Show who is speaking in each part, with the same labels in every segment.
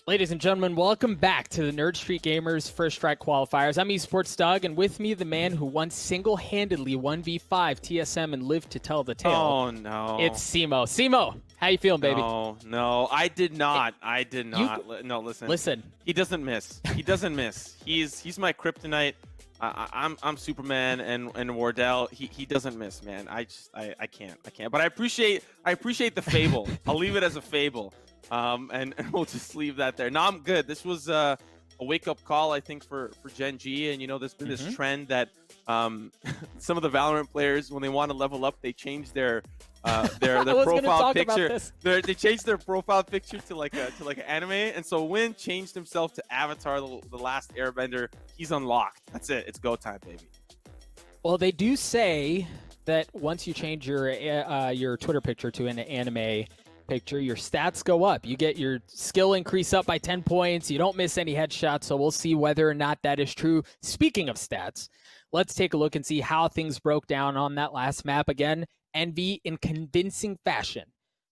Speaker 1: Ladies and gentlemen, welcome back to the Nerd Street Gamers First Strike Qualifiers. I'm eSports Doug, and with me, the man who once single-handedly 1v5 TSM and lived to tell the tale.
Speaker 2: Oh, no.
Speaker 1: It's Simo. Simo, how you feeling, baby?
Speaker 2: No, I did not. No, listen.
Speaker 1: Listen.
Speaker 2: He doesn't miss. He doesn't miss. He's my kryptonite. I'm Superman and Wardell. He doesn't miss, man. I can't. But I appreciate the fable. I'll leave it as a fable. And we'll just leave that there. No, I'm good. This was a wake-up call, I think, for Gen.G. And, you know, there's been this trend that some of the Valorant players, when they want to level up, they change their profile picture. They changed their profile picture to like an anime. And so Win changed himself to Avatar, the last Airbender. He's unlocked. That's it. It's go time, baby.
Speaker 1: Well, they do say that once you change your Twitter picture to an anime picture, your stats go up. You get your skill increase up by 10 points. You don't miss any headshots, so we'll see whether or not that is true. Speaking of stats, let's take a look and see how things broke down on that last map. Again, Envy, in convincing fashion,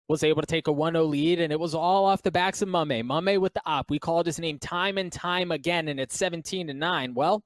Speaker 1: was able to take a 1-0 lead, and it was all off the backs of Mame. Mame with the op. We called his name time and time again, and it's 17-9. Well,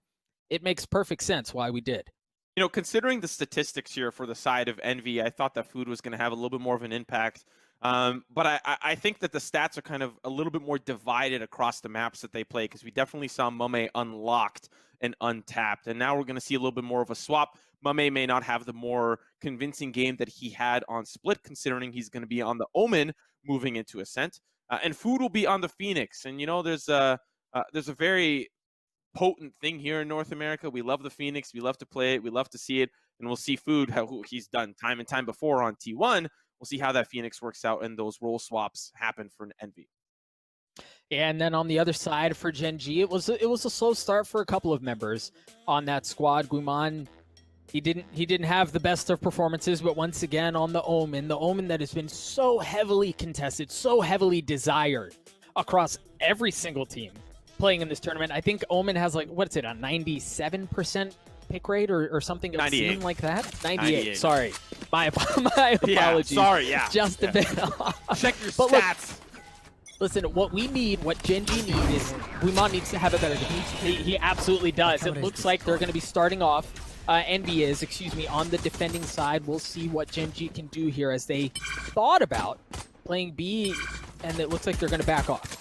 Speaker 1: it makes perfect sense why we did.
Speaker 2: You know, considering the statistics here for the side of Envy, I thought that Food was going to have a little bit more of an impact. But I think that the stats are kind of a little bit more divided across the maps that they play, because we definitely saw Mame unlocked and untapped. And now we're going to see a little bit more of a swap. Mame may not have the more convincing game that he had on Split, considering he's going to be on the Omen moving into Ascent. And Food will be on the Phoenix. And, you know, there's a very potent thing here in North America. We love the Phoenix. We love to play it. We love to see it. And we'll see Food, how he's done time and time before on T1. We'll see how that Phoenix works out and those role swaps happen for an Envy.
Speaker 1: And then on the other side for Gen.G, it was a slow start for a couple of members on that squad. Guiman, he didn't have the best of performances, but once again on the Omen that has been so heavily contested, so heavily desired across every single team playing in this tournament. I think Omen has, like, what's it, a 97% pick rate or something obscene like that? 98. Sorry. My apologies.
Speaker 2: Yeah, sorry, yeah.
Speaker 1: Just a bit off.
Speaker 2: Check your stats.
Speaker 1: Listen, what we need, what Gen.G need is, Guiman needs to have a better game. He absolutely does. It looks like they're going to be starting off, Envy is, on the defending side. We'll see what Gen.G can do here, as they thought about playing B, and it looks like they're going to back off.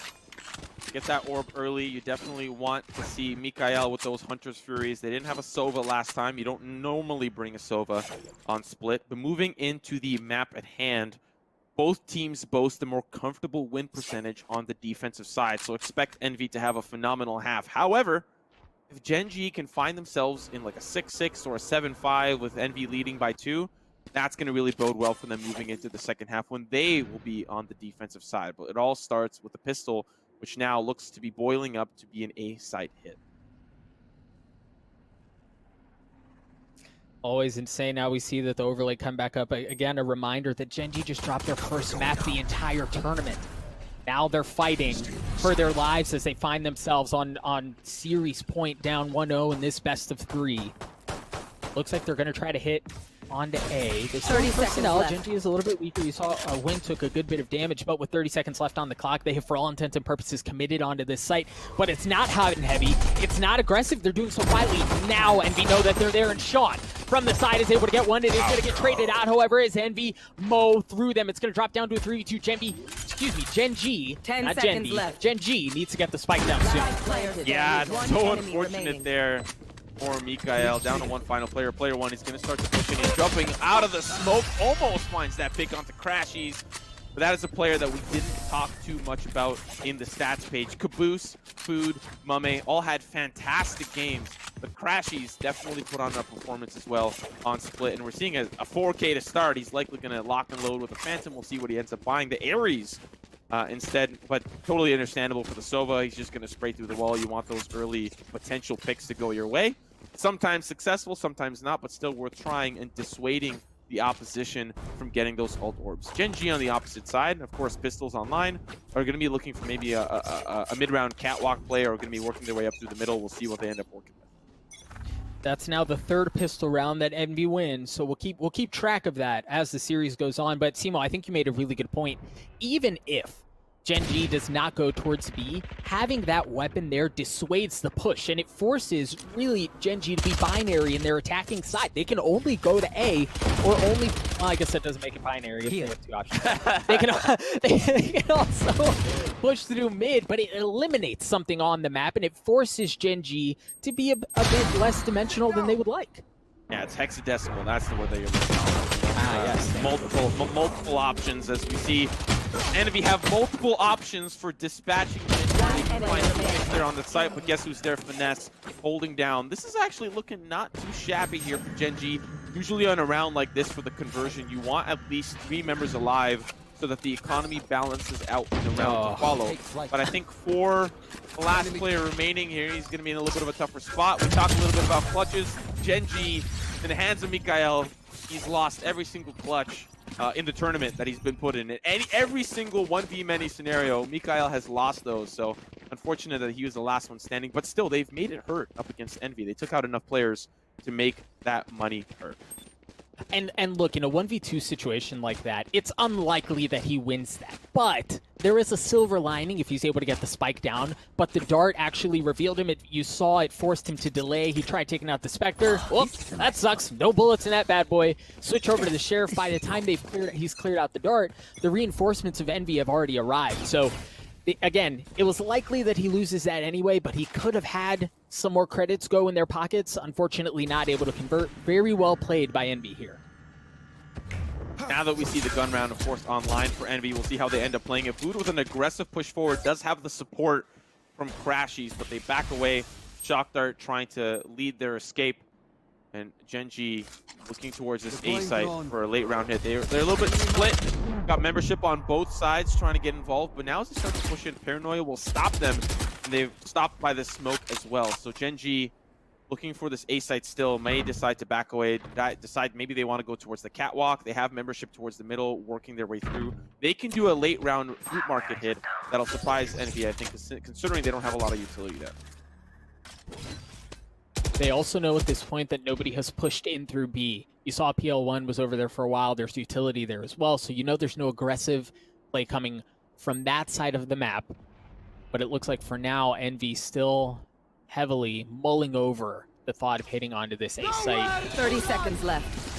Speaker 2: Get that orb early. You definitely want to see Mikael with those Hunter's Furies. They didn't have a Sova last time. You don't normally bring a Sova on Split. But moving into the map at hand, both teams boast a more comfortable win percentage on the defensive side. So expect Envy to have a phenomenal half. However, if Gen.G can find themselves in like a 6-6 or a 7-5 with Envy leading by 2, that's going to really bode well for them moving into the second half when they will be on the defensive side. But it all starts with the pistol, which now looks to be boiling up to be an A-site hit.
Speaker 1: Always insane. Now we see that the overlay come back up. Again, a reminder that Gen.G just dropped their first map the entire tournament. Now they're fighting for their lives as they find themselves on series point down 1-0 in this best of 3. Looks like they're going to try to hit onto A. There's 30 personnel. Gen.G is a little bit weaker. You saw Win took a good bit of damage, but with 30 seconds left on the clock, they have, for all intents and purposes, committed onto this site. But it's not hot and heavy. It's not aggressive. They're doing so quietly now, and we know that they're there. And Sean from the side is able to get one. It is going to get traded out, however, as Envy mow through them. It's going to drop down to a 3v2. Gen.G.
Speaker 3: 10 seconds left.
Speaker 1: Gen.G needs to get the spike down soon.
Speaker 2: Yeah, so unfortunate there for Mikael. Down to one final player. Player 1 is going to start to push in. He's jumping out of the smoke. Almost finds that pick onto Crashies. But that is a player that we didn't talk too much about in the stats page. Caboose, Food, Mame all had fantastic games. But Crashies definitely put on a performance as well on Split. And we're seeing a 4K to start. He's likely going to lock and load with a Phantom. We'll see what he ends up buying. The Ares instead, but totally understandable for the Sova. He's just going to spray through the wall. You want those early potential picks to go your way. Sometimes successful, sometimes not, but still worth trying and dissuading the opposition from getting those ult orbs. Gen.G on the opposite side, of course, Pistols online, are going to be looking for maybe a mid-round catwalk play, or going to be working their way up through the middle. We'll see what they end up working with.
Speaker 1: That's now the third pistol round that Envy wins, so we'll keep track of that as the series goes on. But Simo, I think you made a really good point. Even if Gen.G does not go towards B, having that weapon there dissuades the push, and it forces really Gen.G to be binary in their attacking side. They can only go to A, or only, well, I guess that doesn't make it binary if they have two options. they can also push through mid, but it eliminates something on the map, and it forces Gen.G to be a bit less dimensional than they would like.
Speaker 2: Yeah, it's hexadecimal. That's the word that you're looking for.
Speaker 1: Yes.
Speaker 2: Multiple options, as we see. Envy have multiple options for dispatching Gen.G there on the site, but guess who's there? Finesse holding down. This is actually looking not too shabby here for Gen.G. Usually on a round like this for the conversion, you want at least 3 members alive so that the economy balances out in the round to follow. But I think for the last player remaining here, he's going to be in a little bit of a tougher spot. We talked a little bit about clutches. Gen.G, in the hands of Mikael, he's lost every single clutch in the tournament that he's been put in. Every single 1v many scenario, Mikael has lost those. So unfortunate that he was the last one standing. But still, they've made it hurt up against Envy. They took out enough players to make that money hurt.
Speaker 1: And look, in a 1v2 situation like that, it's unlikely that he wins that. But there is a silver lining if he's able to get the spike down. But the dart actually revealed him. You saw it forced him to delay. He tried taking out the Spectre. Whoops, that sucks. No bullets in that bad boy. Switch over to the Sheriff. By the time he's cleared out the dart, the reinforcements of Envy have already arrived. So again, it was likely that he loses that anyway, but he could have had some more credits go in their pockets. Unfortunately, not able to convert. Very well played by Envy here.
Speaker 2: Now that we see the gun round, of course, online for Envy, we'll see how they end up playing it. Food with an aggressive push forward does have the support from Crashies, but they back away. Shock Dart trying to lead their escape. And Gen.G looking towards this A site for a late round hit. They're a little bit split. Got membership on both sides trying to get involved, but now as they start to push in, Paranoia will stop them. And they've stopped by the smoke as well. So Gen.G looking for this A site still, may decide to back away, decide maybe they want to go towards the catwalk. They have membership towards the middle, working their way through. They can do a late round root market hit that'll surprise Envy, I think, considering they don't have a lot of utility there.
Speaker 1: They also know at this point that nobody has pushed in through B. You saw PL1 was over there for a while. There's utility there as well, so you know there's no aggressive play coming from that side of the map. But it looks like for now, Envy still heavily mulling over the thought of hitting onto this A site.
Speaker 3: 30 seconds left.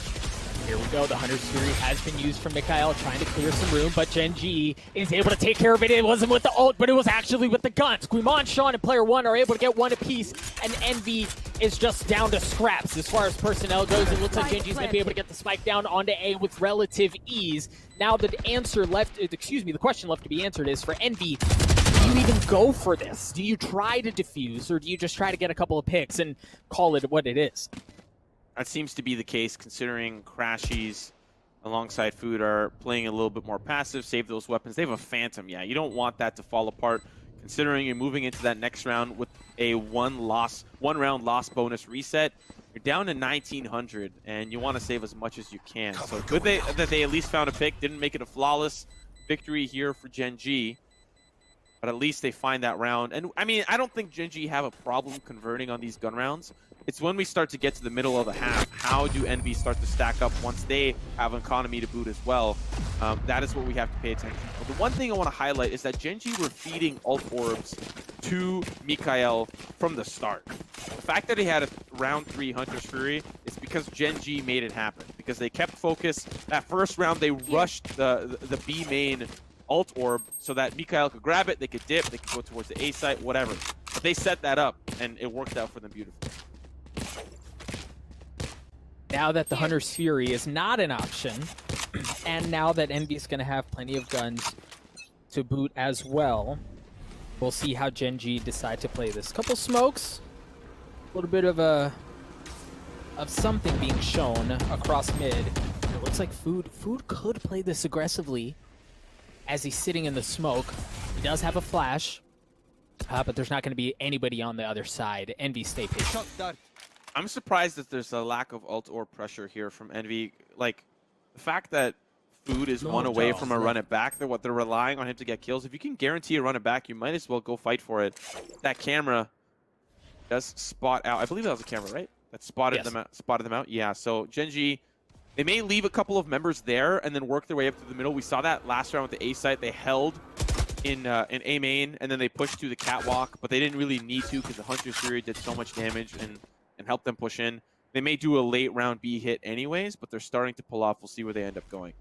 Speaker 1: Here we go. The Hunter's Fury has been used from Mikael, trying to clear some room, but Gen.G is able to take care of it. It wasn't with the ult, but it was actually with the guns. Guimon, Sean, and Player 1 are able to get one apiece, and Envy is just down to scraps. As far as personnel goes, it looks like Gen.G is going to be able to get the spike down onto A with relative ease. Now the question left to be answered is, for Envy, do you even go for this? Do you try to defuse, or do you just try to get a couple of picks and call it what it is?
Speaker 2: That seems to be the case, considering Crashies alongside Food are playing a little bit more passive, save those weapons. They have a Phantom, yeah. You don't want that to fall apart, considering you're moving into that next round with a one round loss bonus reset. You're down to 1900, and you want to save as much as you can. So good that they at least found a pick, didn't make it a flawless victory here for Gen.G. But at least they find that round. And I mean, I don't think Gen.G have a problem converting on these gun rounds. It's when we start to get to the middle of the half, how do Envy start to stack up once they have an economy to boot as well? That is what we have to pay attention to. But the one thing I want to highlight is that Gen.G were feeding ult orbs to Mikael from the start. The fact that he had a round 3 Hunter's Fury is because Gen.G made it happen. Because they kept focus. That first round, they rushed the B main ult orb so that Mikael could grab it, they could dip, they could go towards the A site, whatever. But they set that up, and it worked out for them beautifully.
Speaker 1: Now that the Hunter's Fury is not an option, and now that Envy is going to have plenty of guns to boot as well, we'll see how Gen.G decide to play this. Couple smokes, a little bit of something being shown across mid. It looks like Food could play this aggressively as he's sitting in the smoke. He does have a flash, but there's not going to be anybody on the other side. Envy stay patient.
Speaker 2: I'm surprised that there's a lack of ult or pressure here from Envy. Like, the fact that Food is one away from a run it back, they're relying on him to get kills. If you can guarantee a run it back, you might as well go fight for it. That camera does spot out. I believe that was a camera, right? That spotted them out. Yeah, so Gen.G, they may leave a couple of members there and then work their way up to the middle. We saw that last round with the A site. They held in A main, and then they pushed to the catwalk, but they didn't really need to because the Hunter's Fury did so much damage and helped them push in. They may do a late round B hit anyways, but they're starting to pull off. We'll see where they end up going.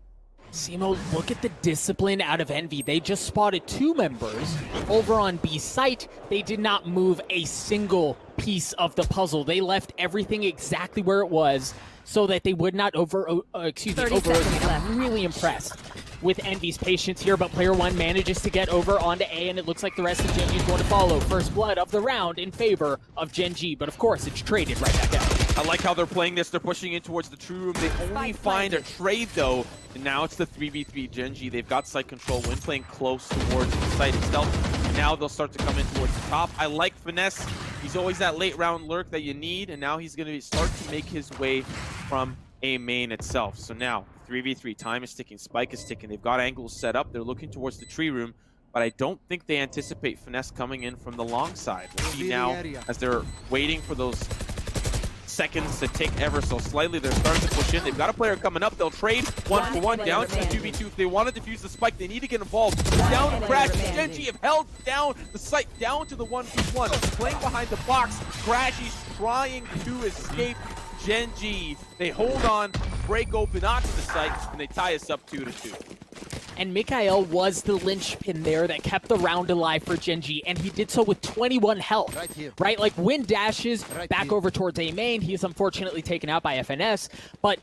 Speaker 1: Simo, look at the discipline out of Envy. They just spotted 2 members over on B site. They did not move a single piece of the puzzle. They left everything exactly where it was so that they would not overload. I'm really impressed with Envy's patience here, but player 1 manages to get over onto A, and it looks like the rest of Gen.G is going to follow. First blood of the round in favor of Gen.G, but of course it's traded right back out.
Speaker 2: I like how they're playing this. They're pushing in towards the true room. They only find a trade, though, and now it's the 3v3 Gen.G. They've got site control when playing close towards the site itself. And now they'll start to come in towards the top. I like Finesse. He's always that late round lurk that you need, and now he's going to start to make his way from A main itself. So now, 3v3, time is ticking, Spike is ticking. They've got angles set up. They're looking towards the tree room, but I don't think they anticipate Finesse coming in from the long side. We'll see now as they're waiting for those seconds to tick ever so slightly. They're starting to push in. They've got a player coming up. They'll trade 1-for-1 down to the 2v2. If they want to defuse the Spike, they need to get involved. Down to Crash. Gen.G have held down the site down to the 1v1. Playing behind the box. Crashy's trying to escape. Gen.G, they hold on, break open onto the site, and they tie us up 2-2.
Speaker 1: And Mikael was the linchpin there that kept the round alive for Gen.G, and he did so with 21 health. Right? Like, Wind dashes back over towards A main. He's unfortunately taken out by FNS, but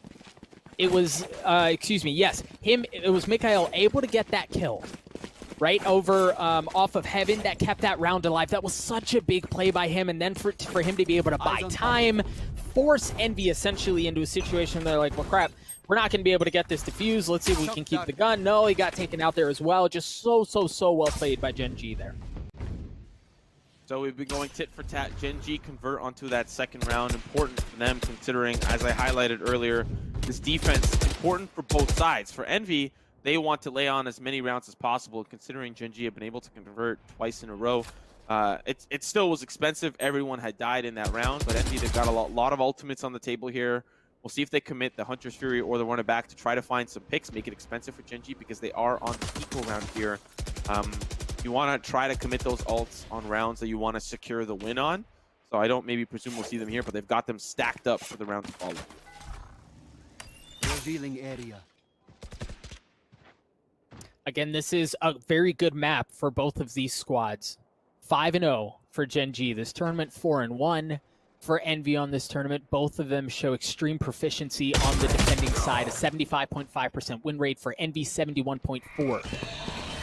Speaker 1: it was, it was Mikael able to get that kill. Right over off of Heaven that kept that round alive. That was such a big play by him, and then for him to be able to buy time, force Envy essentially into a situation where they're like, well, crap, we're not going to be able to get this defused. Let's see if we can keep the gun. No, he got taken out there as well. Just so well played by Gen.G there.
Speaker 2: So we've been going tit for tat. Gen.G convert onto that second round. Important for them considering, as I highlighted earlier, this defense important for both sides. For Envy, they want to lay on as many rounds as possible, considering Gen.G have been able to convert twice in a row. It still was expensive. Everyone had died in that round, but Envy, they've got a lot of ultimates on the table here. We'll see if they commit the Hunter's Fury or the runner back to try to find some picks, make it expensive for Gen.G because they are on the equal round here. You want to try to commit those ults on rounds that you want to secure the win on. So I don't maybe presume we'll see them here, but they've got them stacked up for the round to follow.
Speaker 3: Revealing area.
Speaker 1: Again, this is a very good map for both of these squads. 5-0 for Gen.G. This tournament 4-1 for Envy on this tournament. Both of them show extreme proficiency on the defending side. A 75.5% win rate for Envy, 71.4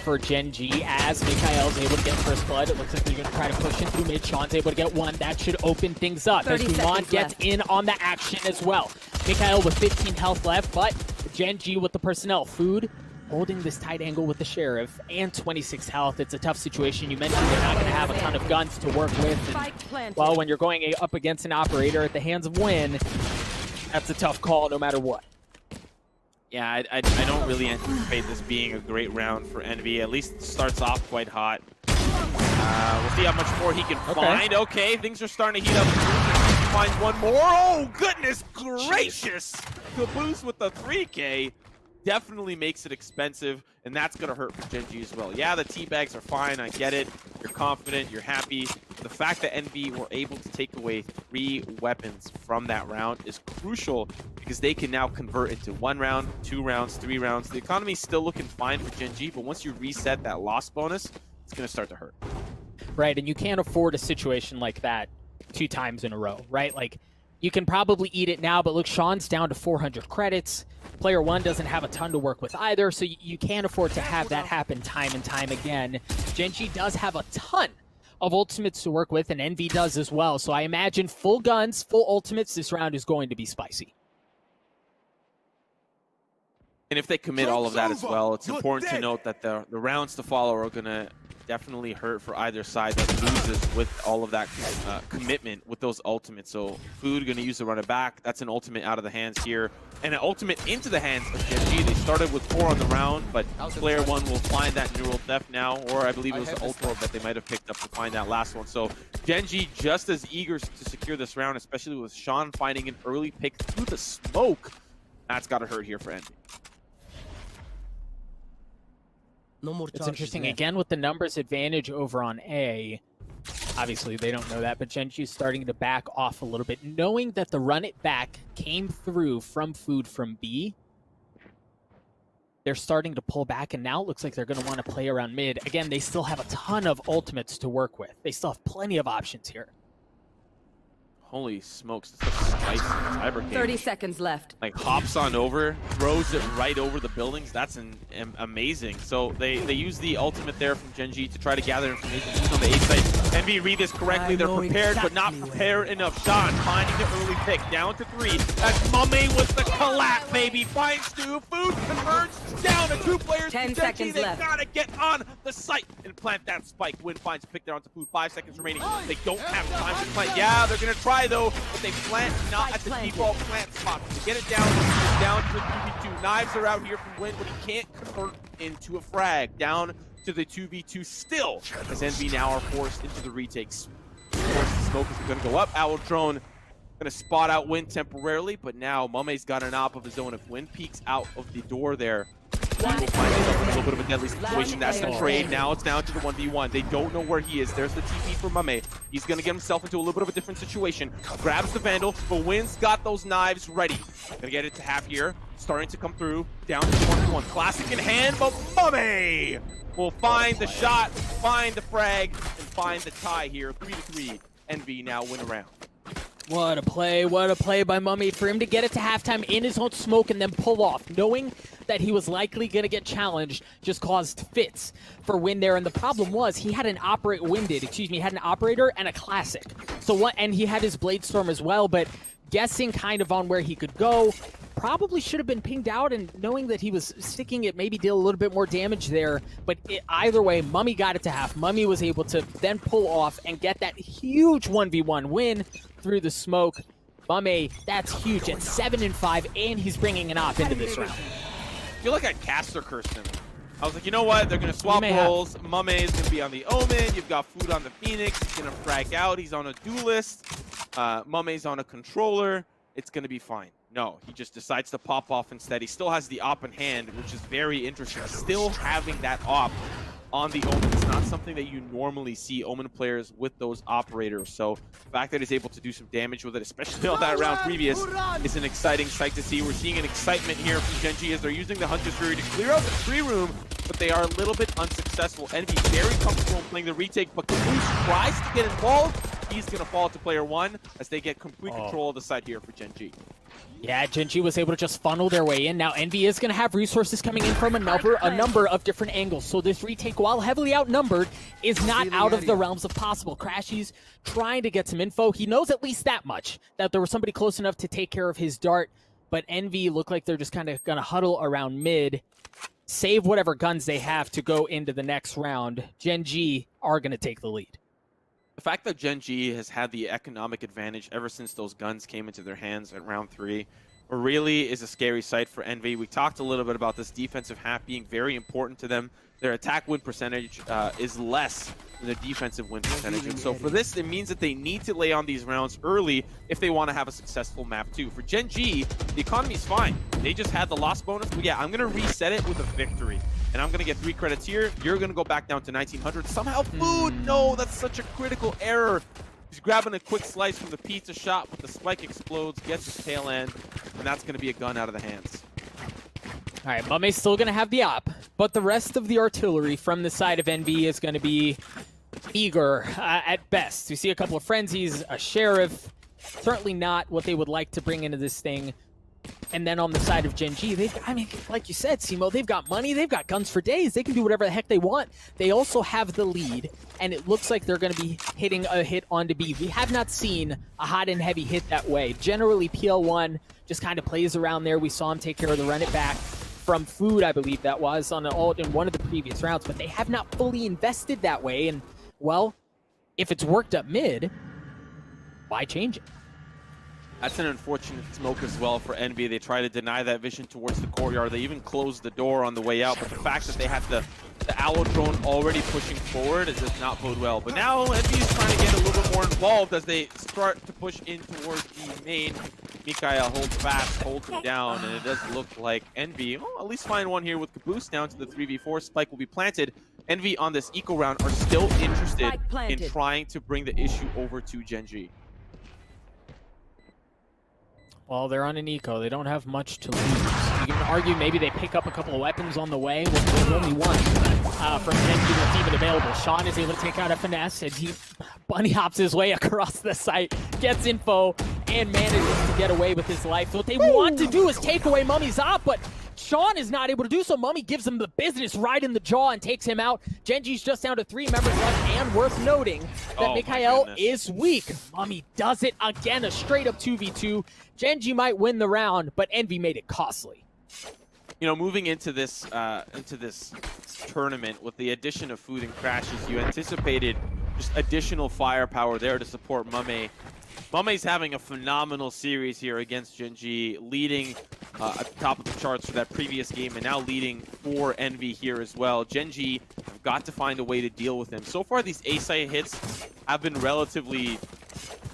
Speaker 1: for Gen.G. As Mikael's able to get first blood, it looks like they're going to try to push into mid. Sean's able to get one. That should open things up as Dumont gets in on the action as well. Mikael with 15 health left, but Gen.G with the personnel. Food holding this tight angle with the Sheriff and 26 health. It's a tough situation. You mentioned they're not going to have a ton of guns to work with. And, well, when you're going up against an operator at the hands of Win, that's a tough call no matter what.
Speaker 2: Yeah, I don't really anticipate this being a great round for Envy. At least it starts off quite hot. We'll see how much more he can find. Okay, things are starting to heat up. Finds one more. Oh, goodness gracious! Caboose with the 3K. Definitely makes it expensive, and that's going to hurt for Gen.G as well. Yeah, the teabags are fine. I get it. You're confident. You're happy. The fact that Envy were able to take away 3 weapons from that round is crucial because they can now convert into 1 round, 2 rounds, 3 rounds. The economy's still looking fine for Gen.G, but once you reset that loss bonus, it's going to start to hurt.
Speaker 1: Right, and you can't afford a situation like that 2 times in a row, right? Like, you can probably eat it now, but look, Sean's down to 400 credits. Player 1 doesn't have a ton to work with either, so you can't afford to have that happen time and time again. Gen.G does have a ton of ultimates to work with, and Envy does as well. So I imagine full guns, full ultimates, this round is going to be spicy.
Speaker 2: And if they commit all of that as well, it's important to note that the rounds to follow are going to definitely hurt for either side that loses with all of that commitment with those ultimates. So Food going to use the runner back. That's an ultimate out of the hands here. And an ultimate into the hands of Gen.G. They started with 4 on the round, but player 1 will find that neural theft now, or I believe it was the ult orb that they might have picked up to find that last one. So Gen.G just as eager to secure this round, especially with Sean finding an early pick through the smoke. That's got to hurt here for Envy.
Speaker 3: No more
Speaker 1: It's
Speaker 3: charges
Speaker 1: interesting,
Speaker 3: left.
Speaker 1: again, with the numbers advantage over on A. Obviously, they don't know that, but Gen.G is starting to back off a little bit, knowing that the run it back came through from Food from B. They're starting to pull back, and now it looks like they're going to want to play around mid. Again, they still have a ton of ultimates to work with. They still have plenty of options here.
Speaker 2: Holy smokes, this is spicy cyber cage.
Speaker 4: 30 seconds left.
Speaker 2: Like hops on over, throws it right over the buildings. That's amazing. So they use the ultimate there from Gen.G to try to gather information. He's on the A site. Envy read this correctly. They're prepared, but not prepared enough. Sean finding the early pick, down to 3. That's Mummy with the collapse, baby. Finds Stu. Food converts down to 2 players.
Speaker 4: 10
Speaker 2: Gen.G,
Speaker 4: seconds
Speaker 2: they
Speaker 4: left.
Speaker 2: gotta get on the site and plant that spike. Win finds pick there onto Food. 5 seconds remaining. They don't have time to plant. Yeah, they're gonna try though, but they plant not at the default plant spot. To get it down to the 2v2. Knives are out here from Win, but he can't convert into a frag. Down to the 2v2 still, as Envy now are forced into the retakes. Of course, the smoke is going to go up. Owl Drone going to spot out Win temporarily, but now Mummy's got an op of his own. If Win peeks out of the door there, he will find himself in a little bit of a deadly situation. That's the trade. Now it's down to the 1v1. They don't know where he is. There's the TP for Mame. He's going to get himself into a little bit of a different situation. Grabs the Vandal, but Win's got those knives ready. Going to get it to half here. Starting to come through. Down to the 1v1. Classic in hand, but Mame will find the shot, find the frag, and find the tie here. 3-3. Envy now win a round.
Speaker 1: What a play by Mummy for him to get it to halftime in his own smoke and then pull off, knowing that he was likely going to get challenged, just caused fits for Win there. And the problem was he had an had an operator and a classic. So what? And he had his Blade Storm as well, but guessing kind of on where he could go, probably should have been pinged out, and knowing that he was sticking it, maybe deal a little bit more damage there. But either way, Mummy got it to half. Mummy was able to then pull off and get that huge 1v1 win through the smoke. Mummy, that's huge at 7-5, and he's bringing an op into this round.
Speaker 2: I feel like I caster cursed him. I was like, you know what? They're going to swap roles. Mame is going to be on the Omen. You've got Food on the Phoenix. He's going to frag out. He's on a duelist. Mame's on a controller. It's going to be fine. No, he just decides to pop off instead. He still has the op in hand, which is very interesting. Still having that op on the Omen is not something that you normally see Omen players with those operators. So the fact that he's able to do some damage with it, especially on that round previous, is an exciting sight to see. We're seeing an excitement here from Gen.G as they're using the Hunter's Fury to clear out the tree room, but they are a little bit unsuccessful. Envy very comfortable in playing the retake, but Caboose tries to get involved. He's going to fall to player 1 as they get complete control of the side here for Gen.G.
Speaker 1: Yeah, Gen.G was able to just funnel their way in. Now Envy is going to have resources coming in from a number of different angles. So this retake, while heavily outnumbered, is not out of the realms of possible. Crashy's trying to get some info. He knows at least that much, that there was somebody close enough to take care of his dart. But Envy look like they're just kind of going to huddle around mid, save whatever guns they have to go into the next round. Gen.G are going to take the lead.
Speaker 2: The fact that Gen.G has had the economic advantage ever since those guns came into their hands at round 3 really is a scary sight for Envy. We talked a little bit about this defensive half being very important to them. Their attack win percentage is less than their defensive win percentage. And so for this, it means that they need to lay on these rounds early if they want to have a successful map too. For Gen.G, the economy's fine. They just had the loss bonus. But yeah, I'm going to reset it with a victory. And I'm going to get 3 credits here. You're going to go back down to 1900. Somehow Food, no, that's such a critical error. He's grabbing a quick slice from the pizza shop, but the spike explodes, gets his tail end, and that's going to be a gun out of the hands.
Speaker 1: All right, Mame's still going to have the op, but the rest of the artillery from the side of Envy is going to be eager at best. We see a couple of frenzies, a sheriff, certainly not what they would like to bring into this thing. And then on the side of Gen.G, I mean, like you said, Simo, they've got money, they've got guns for days, they can do whatever the heck they want. They also have the lead, and it looks like they're going to be hitting a hit onto B. We have not seen a hot and heavy hit that way. Generally, PL1 just kind of plays around there. We saw him take care of the run it back from Food, I believe that was, on an ult in one of the previous rounds, but they have not fully invested that way. And, well, if it's worked up mid, why change it?
Speaker 2: That's an unfortunate smoke as well for Envy. They try to deny that vision towards the courtyard. They even closed the door on the way out, but the fact that they have the Owl Drone already pushing forward does not bode well. But now Envy is trying to get a little bit more involved as they start to push in towards the main Mikael holds fast, holds him down, and it does look like Envy at least find one here with Caboose down to the 3v4. Spike will be planted. Envy on this eco round are still interested in trying to bring the issue over to Gen.G.
Speaker 1: Well, they're on an eco. They don't have much to lose. You can argue maybe they pick up a couple of weapons on the way. Well, there's only one from Gen.G that's even available. Sean is able to take out a finesse as he bunny hops his way across the site, gets info, and manages to get away with his life. So what they want to do is take away Mummy's op, but Sean is not able to do so. Mummy gives him the business right in the jaw and takes him out. Gen.G's just down to 3 members left, and worth noting that Mikael is weak. Mummy does it again, a straight-up 2v2. Gen.G might win the round, but Envy made it costly.
Speaker 2: You know, moving into this tournament with the addition of food and crashes, you anticipated just additional firepower there to support Mame. Mame's having a phenomenal series here against Gen.G, leading at the top of the charts for that previous game, and now leading for Envy here as well. Gen.G have got to find a way to deal with him. So far, these A-site hits have been relatively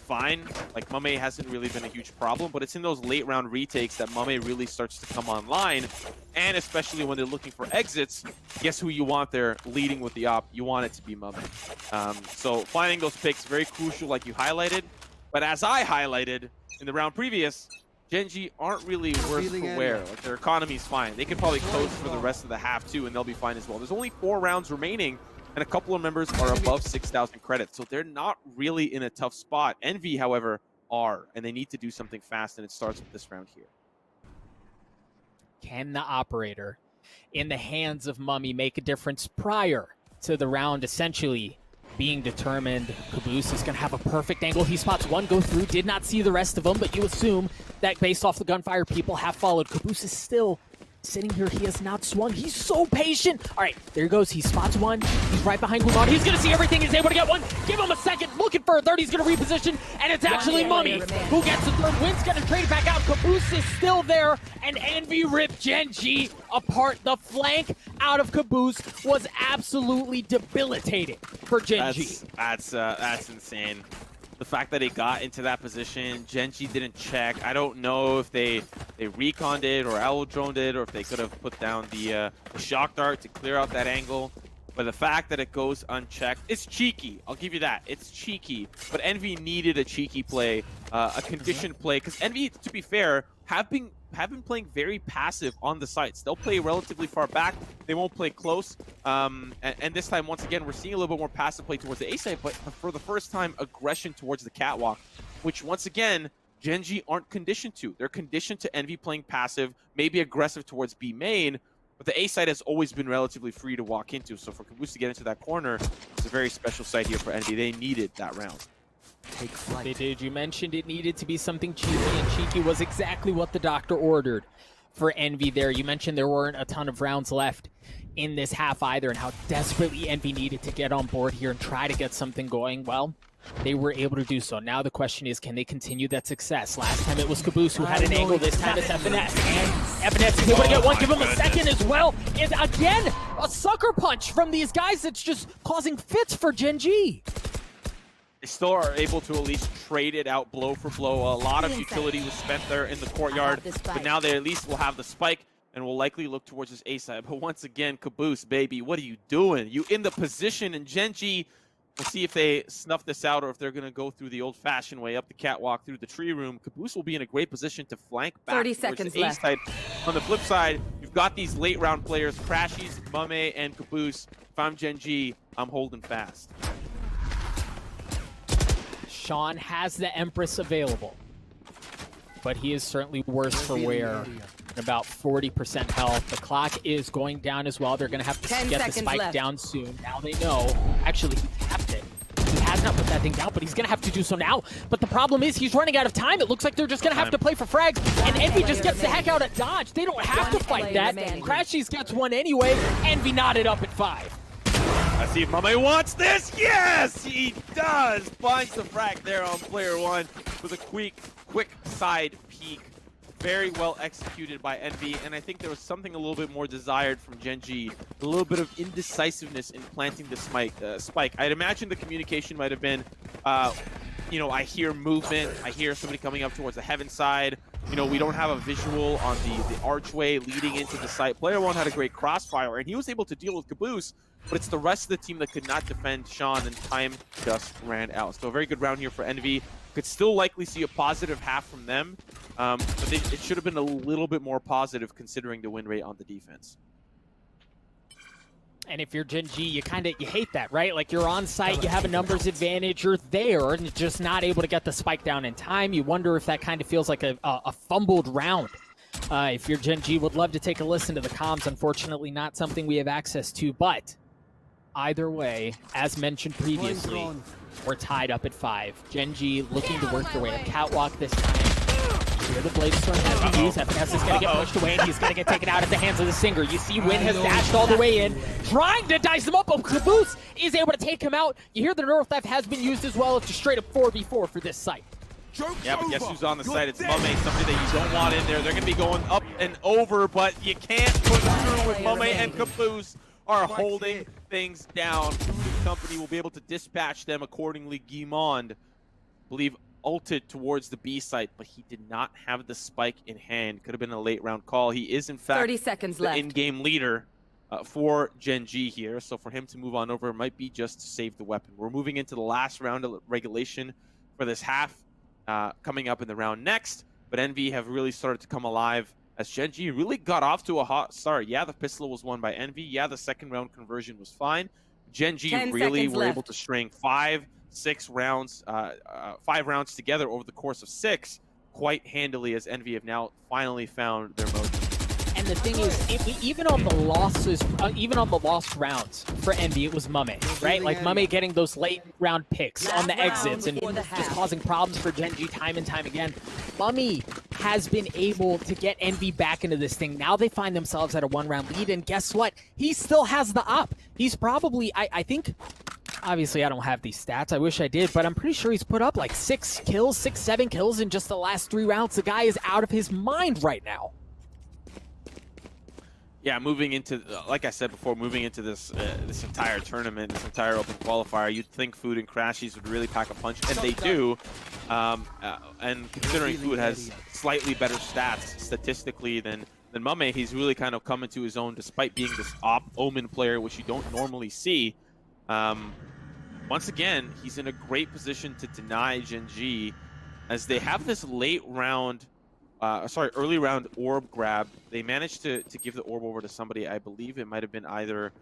Speaker 2: fine. Like, Mame hasn't really been a huge problem, but it's in those late round retakes that Mame really starts to come online. And especially when they're looking for exits, guess who you want there leading with the op? You want it to be Mame. So finding those picks, very crucial like you highlighted. But as I highlighted in the round previous, Gen.G aren't really worse for wear. Like, their economy's fine. They can probably coast for the rest of the half too, and they'll be fine as well. There's only 4 rounds remaining, and a couple of members are above 6,000 credits, so they're not really in a tough spot. Envy, however, are, and they need to do something fast, and it starts with this round here.
Speaker 1: Can the operator in the hands of Mummy make a difference prior to the round essentially being determined? Caboose is going to have a perfect angle. He spots one go through, did not see the rest of them, but you assume that based off the gunfire, people have followed. Caboose is still sitting here. He has not swung. He's so patient. All right, there he goes. He spots one. He's right behind Gumon. He's going to see everything. He's able to get one. Give him a second. Looking for a third. He's going to reposition, and it's actually Mummy who gets the third. Wynn's going to trade it back out. Caboose is still there, and Envy ripped Gen.G apart. The flank out of Caboose was absolutely debilitating for Gen.G.
Speaker 2: That's insane. The fact that he got into that position, Gen.G didn't check. I don't know if they reconned it or owl droned it, or if they could have put down the shock dart to clear out that angle. But the fact that it goes unchecked, it's cheeky. I'll give you that. It's cheeky. But Envy needed a cheeky play, a conditioned play, because Envy, to be fair, have been playing very passive on the sites. They'll play relatively far back. They won't play close. And this time, once again, we're seeing a little bit more passive play towards the A side, but for the first time, aggression towards the catwalk, which once again, Gen.G aren't conditioned to. They're conditioned to Envy playing passive, maybe aggressive towards B main, but the A side has always been relatively free to walk into. So for Caboose to get into that corner, it's a very special site here for Envy. They needed that round.
Speaker 1: Take flight. They did. You mentioned it needed to be something cheeky, and cheeky was exactly what the doctor ordered for Envy there. You mentioned there weren't a ton of rounds left in this half either, and how desperately Envy needed to get on board here and try to get something going. Well, they were able to do so. Now the question is, can they continue that success? Last time it was Caboose who had an angle. This time it's FNS. And FNS is able to get one. Give him a second as well. Is again a sucker punch from these guys that's just causing fits for Gen.G.
Speaker 2: They still are able to at least trade it out blow for blow. A lot of utility was spent there in the courtyard, but now they at least will have the spike and will likely look towards this A side. But once again, Caboose, baby, what are you doing? You in the position, and Gen.G, we'll see if they snuff this out or if they're going to go through the old-fashioned way, up the catwalk, through the tree room. Caboose will be in a great position to flank back
Speaker 3: 30
Speaker 2: towards
Speaker 3: seconds
Speaker 2: the A
Speaker 3: left.
Speaker 2: side. On the flip side, you've got these late-round players, Crashies, Mame, and Caboose. If I'm Gen.G, I'm holding fast.
Speaker 1: Sean has the Empress available, but he is certainly worse for wear. About 40% health. The clock is going down as well. They're going to have to get the spike down soon. Now they know. Actually, he tapped it. He has not put that thing down, but he's going to have to do so now. But the problem is he's running out of time. It looks like they're just going to have to play for frags, and Envy just gets the heck out of dodge. They don't have to fight that. Crashies gets one anyway. Envy knotted up at 5.
Speaker 2: Let's see if Mame wants this. Yes, he does. Finds the frag there on player 1 with a quick side peek. Very well executed by Envy, and I think there was something a little bit more desired from Gen.G. A little bit of indecisiveness in planting the spike. I'd imagine the communication might have been, you know, I hear movement. I hear somebody coming up towards the heaven side. You know, we don't have a visual on the archway leading into the site. Player one had a great crossfire, and he was able to deal with Caboose, but it's the rest of the team that could not defend Sean, and time just ran out. So a very good round here for Envy. Could still likely see a positive half from them, but it should have been a little bit more positive considering the win rate on the defense.
Speaker 1: And if you're Gen.G, you hate that, right? Like, you're on site, you have a numbers advantage, you're there, and you're just not able to get the spike down in time. You wonder if that kind of feels like a fumbled round. If you're Gen.G, would love to take a listen to the comms. Unfortunately, not something we have access to, but either way, as mentioned previously, we're tied up at 5. Gen.G looking to work their way up catwalk this time. Here the Blade Storm has been used. FNS is going to get pushed away, and he's going to get taken out at the hands of the Singer. You see Win has dashed all the way in, trying to dice him up, but Caboose is able to take him out. You hear the Nerf Theft has been used as well. It's a straight up 4v4 for this site.
Speaker 2: Yeah, but guess who's on the site? It's Mame, somebody that you don't want in there. They're going to be going up and over, but you can't push through with Mame and Caboose are holding things down. The company will be able to dispatch them accordingly. Guimond, believe, ulted towards the B site, but he did not have the spike in hand. Could have been a late round call. He is, in fact,
Speaker 3: 30 seconds
Speaker 2: the
Speaker 3: left.
Speaker 2: in-game leader for Gen.G here. So for him to move on over might be just to save the weapon. We're moving into the last round of regulation for this half, coming up in the round next. But Envy have really started to come alive as Gen.G really got off to a hot start. Yeah, the pistol was won by Envy. Yeah, the second round conversion was fine. Gen.G really were able to string 5 rounds together over the course of 6 quite handily, as Envy have now finally found their mojo.
Speaker 1: And the thing is, even on the losses, even on the lost rounds for Envy, it was Mame, right? Like Mame getting those late round picks on the exits and just causing problems for Gen.G time and time again. Mame has been able to get Envy back into this thing. Now they find themselves at a 1-round lead, and guess what? He still has the op. He's probably, I think, obviously I don't have these stats. I wish I did, but I'm pretty sure he's put up like 6 kills, 7 kills in just the last 3 rounds. The guy is out of his mind right now.
Speaker 2: Yeah, moving into, like I said before, moving into this this entire tournament, this entire open qualifier, you'd think Food and Crashies would really pack a punch, and they do. And considering Food has slightly better stats statistically than Mame, he's really kind of come into his own despite being this Omen player, which you don't normally see. Once again, he's in a great position to deny Gen.G as they have this early round orb grab. They managed to give the orb over to somebody. I believe it might have been either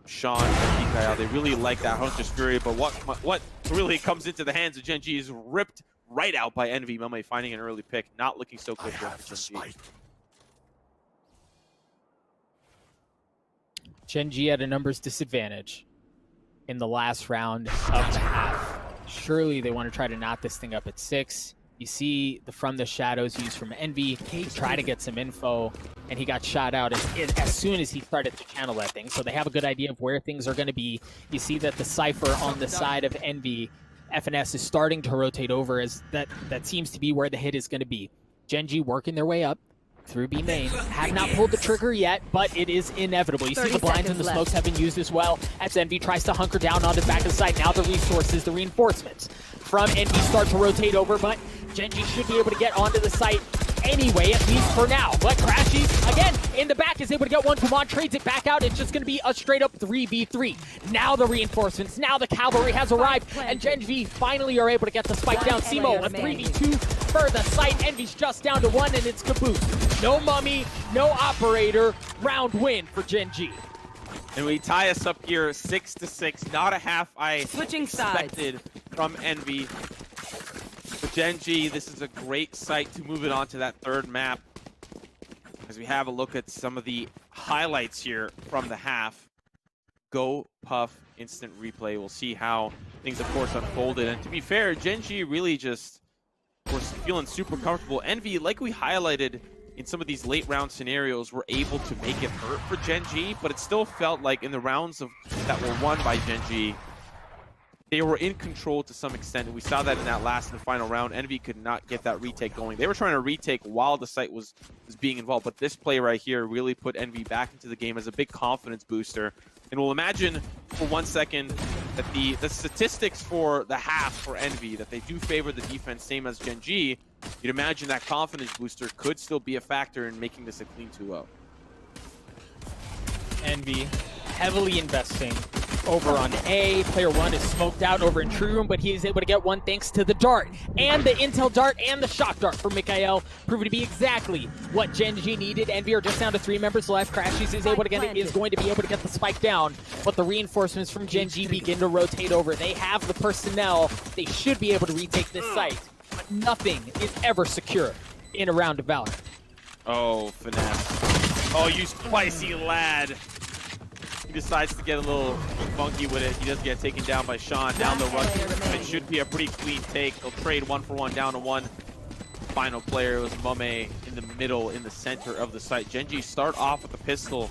Speaker 2: Sean or Mikael. They really like that Hunter's Fury, but what really comes into the hands of Gen.G is ripped right out by Envy. Mame finding an early pick, not looking so good for Gen.G.
Speaker 1: Gen.G at a numbers disadvantage in the last round of the half. Surely they want to try to knot this thing up at 6. You see the From the Shadows used from Envy, try to get some info, and he got shot out as soon as he started to channel that thing. So they have a good idea of where things are going to be. You see that the Cypher on the side of Envy, FNS is starting to rotate over, as that seems to be where the hit is going to be. Gen.G working their way up through B main. Have not pulled the trigger yet, but it is inevitable. You see the blinds and the smokes have been used as well as Envy tries to hunker down on the back of the site. Now the resources, the reinforcements from Envy start to rotate over, but Gen.G should be able to get onto the site anyway, at least for now. But Crashies, again, in the back is able to get one. Kumon trades it back out. It's just going to be a straight-up 3v3. Now the reinforcements, now the cavalry has arrived, and Gen.G finally are able to get the spike down. Simo, a 3v2 for the site. Envy's just down to 1, and it's Caboose. No Mummy, no Operator. Round win for Gen.G.
Speaker 2: And we tie us up here 6-6. Not a half I expected from Envy. For Gen.G, this is a great site to move it on to that third map. As we have a look at some of the highlights here from the half. Go Puff instant replay. We'll see how things, of course, unfolded. And to be fair, Gen.G really just was feeling super comfortable. Envy, like we highlighted in some of these late round scenarios, were able to make it hurt for Gen.G, but it still felt like in the rounds that were won by Gen.G, they were in control to some extent, and we saw that in that last and final round. Envy could not get that retake going. They were trying to retake while the site was being involved, but this play right here really put Envy back into the game as a big confidence booster And we'll imagine for 1 second that the statistics for the half for Envy, that they do favor the defense, same as Gen.G, you'd imagine that confidence booster could still be a factor in making this a clean 2-0.
Speaker 1: Envy heavily investing over on A. Player 1 is smoked out over in True Room, but he is able to get one thanks to the dart. And the intel dart and the shock dart from Mikael proving to be exactly what Gen.G needed. Envy are just down to 3 members left. Crashies is able to get it, is going to be able to get the spike down, but the reinforcements from Gen.G begin to rotate over. They have the personnel. They should be able to retake this site, but nothing is ever secure in a round of Valorant.
Speaker 2: Oh, finesse. Oh, you spicy lad. He decides to get a little funky with it. He does get taken down by Sean. Down the run. It should be a pretty clean take. They'll trade 1-for-1 down to 1. Final player was Mame in the middle, in the center of the site. Gen.G start off with a pistol.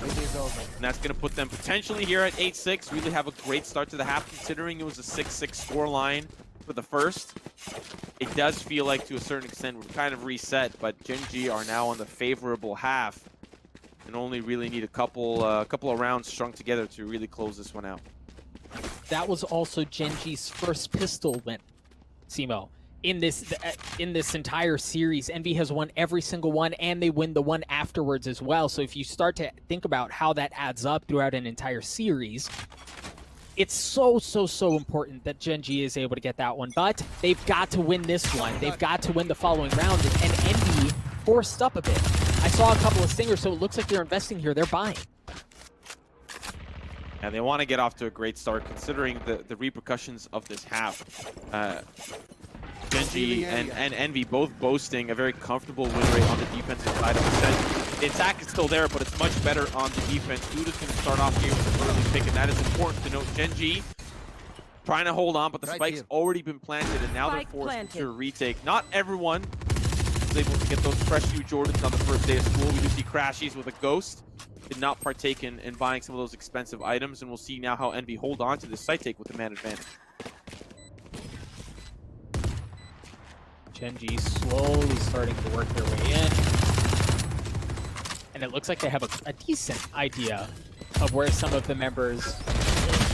Speaker 2: And that's going to put them potentially here at 8-6. Really have a great start to the half, considering it was a 6-6 score line for the first. It does feel like, to a certain extent, we're kind of reset, but Gen.G are now on the favorable half. And only really need a couple of rounds strung together to really close this one out.
Speaker 1: That was also Gen.G's first pistol win, Simo. In this entire series, Envy has won every single one, and they win the one afterwards as well. So if you start to think about how that adds up throughout an entire series, it's so important that Gen.G is able to get that one. But they've got to win this one. They've got to win the following round, and Envy forced up a bit. I saw a couple of stingers, so it looks like they're investing here. They're buying.
Speaker 2: And they want to get off to a great start, considering the repercussions of this half. Gen.G and Envy both boasting a very comfortable win rate on the defensive side of the set. The attack is still there, but it's much better on the defense. Dude is going to start off here with an early pick, and that is important to note. Gen.G trying to hold on, but the spike's already been planted, and now they're forced to retake. Not everyone able to get those fresh few Jordans on the first day of school. We do see Crashies with a Ghost. Did not partake in buying some of those expensive items, and we'll see now how Envy hold on to this site take with the man advantage.
Speaker 1: Gen.G slowly starting to work their way in. And it looks like they have a decent idea of where some of the members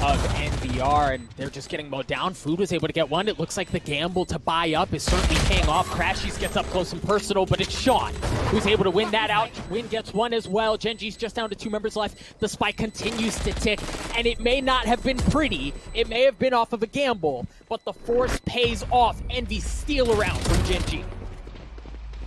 Speaker 1: of Envy are, and they're just getting mowed down. Food was able to get one. It looks like the gamble to buy up is certainly paying off. Crashies gets up close and personal, but it's Sean who's able to win that out. Win gets one as well. Gen.G's just down to 2 members left. The spike continues to tick, and it may not have been pretty. It may have been off of a gamble, but the force pays off. Envy steal around from Gen.G.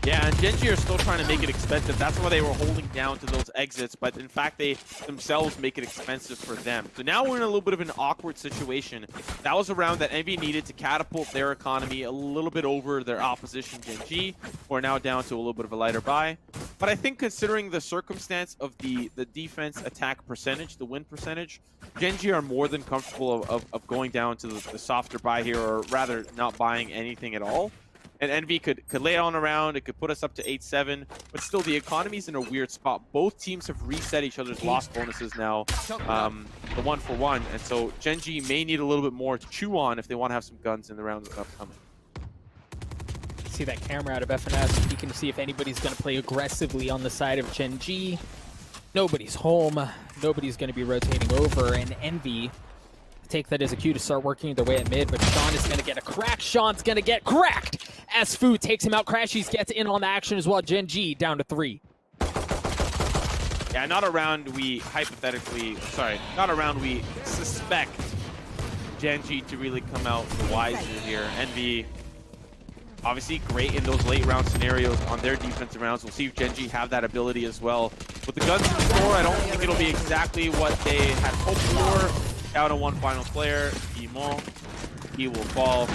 Speaker 2: Yeah, and Gen.G are still trying to make it expensive. That's why they were holding down to those exits, but in fact, they themselves make it expensive for them. So now we're in a little bit of an awkward situation. That was a round that Envy needed to catapult their economy a little bit over their opposition, Gen.G, who are now down to a little bit of a lighter buy. But I think considering the circumstance of the defense attack percentage, the win percentage, Gen.G are more than comfortable of going down to the softer buy here, or rather not buying anything at all. And Envy could lay on around, it could put us up to 8-7, but still the economy's in a weird spot. Both teams have reset each other's loss bonuses now, the 1-for-1, and so Gen.G may need a little bit more to chew on if they want to have some guns in the rounds upcoming.
Speaker 1: See that camera out of FNS, you can see if anybody's going to play aggressively on the side of Gen.G. Nobody's home, nobody's going to be rotating over, and Envy take that as a cue to start working their way at mid, but Sean is going to get a crack. Sean's going to get cracked as Fu takes him out. Crashies gets in on the action as well. Gen.G down to 3.
Speaker 2: Yeah, not a round we not a round we suspect Gen.G to really come out the wiser here. Envy, obviously great in those late round scenarios on their defensive rounds. We'll see if Gen.G have that ability as well. With the guns in the store, I don't think it'll be exactly what they had hoped for. Down to 1 final player, Imon. He will fall.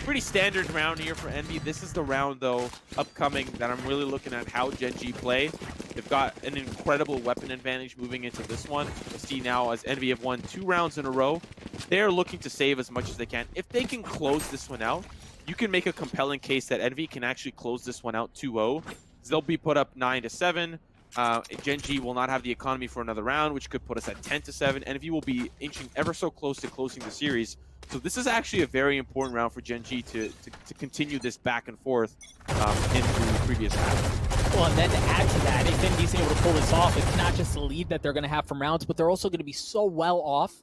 Speaker 2: Pretty standard round here for Envy. This is the round, though, upcoming that I'm really looking at how Gen.G play. They've got an incredible weapon advantage moving into this one. We'll see now as Envy have won 2 rounds in a row. They're looking to save as much as they can. If they can close this one out, you can make a compelling case that Envy can actually close this one out 2-0. They'll be put up 9-7. Gen.G will not have the economy for another round, which could put us at 10-7. Envy will be inching ever so close to closing the series. So this is actually a very important round for Gen.G to continue this back and forth into previous half.
Speaker 1: Well, and then to add to that, if Envy's able to pull this off, it's not just the lead that they're going to have from rounds, but they're also going to be so well off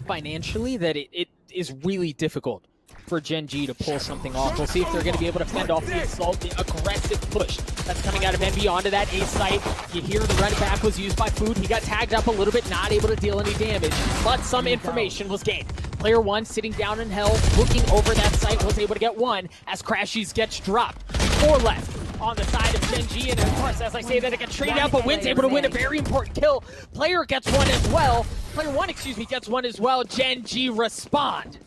Speaker 1: financially that it is really difficult for Gen.G to pull something off. We'll see if they're going to be able to fend off the assault, the aggressive push that's coming out of Envy onto that A site. You hear the run back was used by Food. He got tagged up a little bit, not able to deal any damage, but some information was gained. Player one sitting down in hell, looking over that site, was able to get one as Crashies gets dropped. 4 left on the side of Gen.G, and of course, as I say that, it gets traded out, but Win's able to win a very important kill. Player gets one as well. Player one, excuse me, gets one as well. Gen.G respond.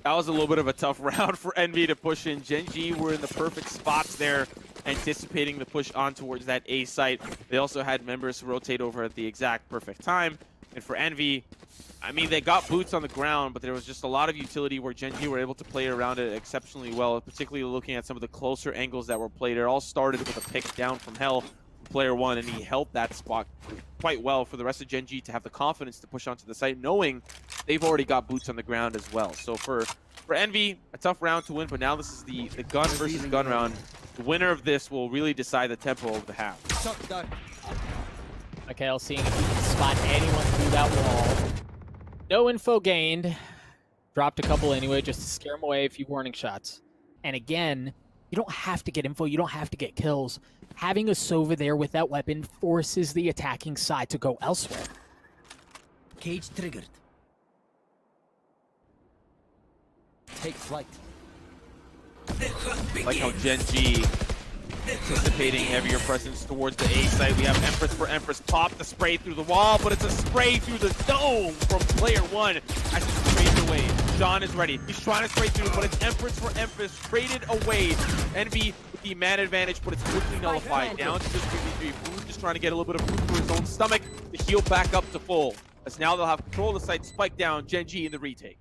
Speaker 2: That was a little bit of a tough round for Envy to push in. Gen.G were in the perfect spots there, anticipating the push on towards that A site. They also had members rotate over at the exact perfect time. And for Envy, I mean, they got boots on the ground, but there was just a lot of utility where Gen.G were able to play around it exceptionally well, particularly looking at some of the closer angles that were played. It all started with a pick down from hell from player one, and he held that spot quite well for the rest of Gen.G to have the confidence to push onto the site, knowing they've already got boots on the ground as well. So for Envy, a tough round to win, but now this is the gun versus gun round. The winner of this will really decide the tempo of the half.
Speaker 1: Mikhail seeing if he can spot anyone through that wall. No info gained. Dropped a couple anyway, just to scare him away, a few warning shots. And again, you don't have to get info, you don't have to get kills. Having a Sova there with that weapon forces the attacking side to go elsewhere.
Speaker 3: Cage triggered. Take flight.
Speaker 2: Like how Gen.G anticipating heavier presence towards the A site. We have Empress for Empress. Pop the spray through the wall, but it's a spray through the dome from player one as he sprays away. John is ready. He's trying to spray through, but it's Empress for Empress. Traded away. Envy with the man advantage, but it's quickly nullified. Down to just 3v3. Food just trying to get a little bit of food for his own stomach to heal back up to full. As now they'll have control of the site. Spike down. Gen.G in the retake.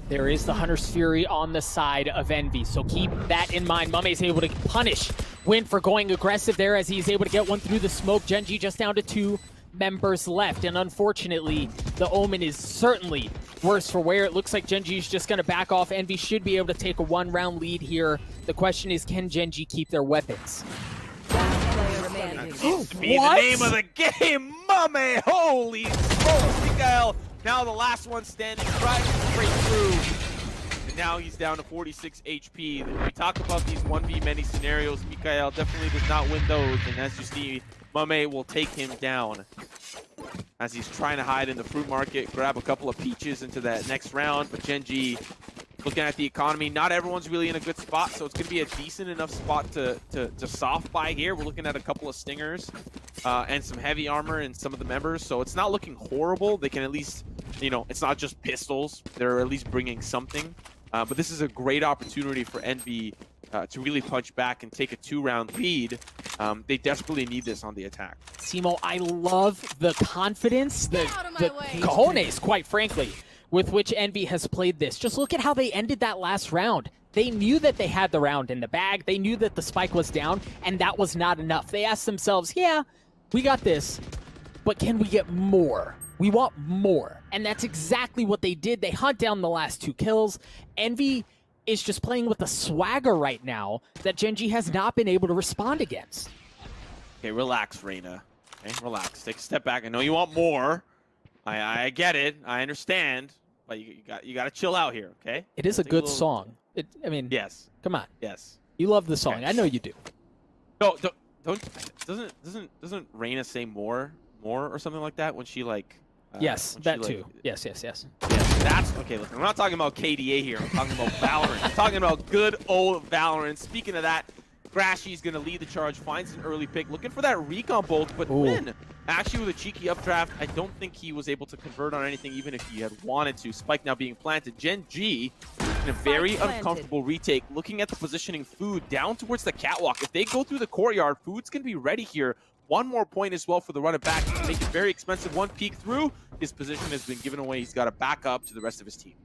Speaker 1: There is the Hunter's Fury on the side of Envy, so keep that in mind. Mame's able to punish Win for going aggressive there as he's able to get one through the smoke. Gen.G just down to 2 members left, and unfortunately, the omen is certainly worse for wear. It looks like Gen.G is just going to back off. Envy should be able to take a 1-round lead here. The question is, can Gen.G keep their weapons?
Speaker 2: What? Be the name of the game, Mame! Holy smokes, Mikael! Now the last one standing right straight through. And now he's down to 46 HP. When we talk about these 1v many scenarios, Mikael definitely does not win those. And as you see, Mame will take him down as he's trying to hide in the fruit market, grab a couple of peaches into that next round. But Gen.G, looking at the economy, not everyone's really in a good spot, so it's going to be a decent enough spot to soft buy here. We're looking at a couple of stingers and some heavy armor in some of the members, so it's not looking horrible. They can at least, you know, it's not just pistols. They're at least bringing something. But this is a great opportunity for Envy to really punch back and take a 2-round lead. They desperately need this on the attack.
Speaker 1: Simo, I love the confidence, the cojones, quite frankly, with which Envy has played this. Just look at how they ended that last round. They knew that they had the round in the bag. They knew that the spike was down, and that was not enough. They asked themselves, yeah, we got this, but can we get more? We want more. And that's exactly what they did. They hunt down the last 2 kills. Envy is just playing with a swagger right now that Gen.G has not been able to respond against.
Speaker 2: Okay, relax, Reyna. Okay, relax. Take a step back. I know you want more. I get it. I understand. But you got to chill out here, okay?
Speaker 1: It is a good song. I mean,
Speaker 2: yes.
Speaker 1: Come on.
Speaker 2: Yes.
Speaker 1: You love the song.
Speaker 2: Okay.
Speaker 1: I know you do.
Speaker 2: No, doesn't Reyna say more or something like that when she like?
Speaker 1: Yes, that too. Yes.
Speaker 2: Yes, that's okay. Listen, we're not talking about KDA here. We're talking about Valorant. We're talking about good old Valorant. Speaking of that, Crashy's gonna lead the charge, finds an early pick, looking for that recon bolt, but Win actually with a cheeky updraft. I don't think he was able to convert on anything, even if he had wanted to. Spike now being planted. Gen.G in a very uncomfortable retake, looking at the positioning. Food down towards the catwalk. If they go through the courtyard, Food's gonna be ready here. 1 more point as well for the run it back. Make it very expensive. 1 peek through. His position has been given away. He's got to back up to the rest of his team.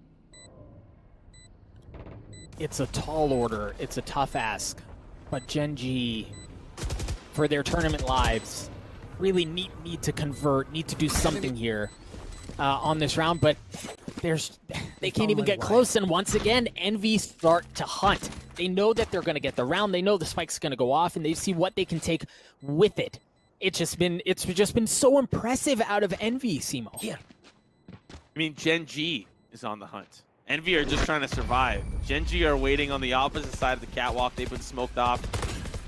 Speaker 1: It's a tall order. It's a tough ask. But Gen.G, for their tournament lives, really need to convert, need to do something here on this round. But there's They can't even get close, and once again, Envy start to hunt. They know that they're going to get the round. They know the spike's going to go off, and they see what they can take with it. It's just been so impressive out of Envy, Simo.
Speaker 3: Here.
Speaker 2: I mean, Gen.G is on the hunt. Envy are just trying to survive. Gen.G are waiting on the opposite side of the catwalk. They've been smoked off.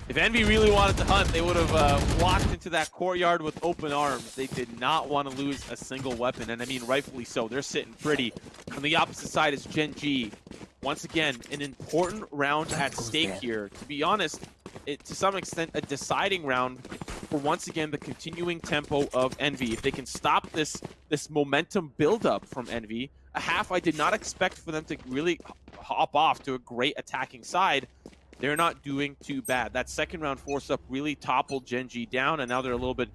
Speaker 2: If Envy really wanted to hunt, they would have walked into that courtyard with open arms. They did not want to lose a single weapon, and I mean, rightfully so. They're sitting pretty. On the opposite side is Gen.G. Once again, an important round at stake here. To be honest, to some extent, a deciding round for, once again, the continuing tempo of Envy. If they can stop this momentum buildup from Envy, a half I did not expect for them to really hop off to a great attacking side. They're not doing too bad. That second round force-up really toppled Gen.G down, and now they're a little bit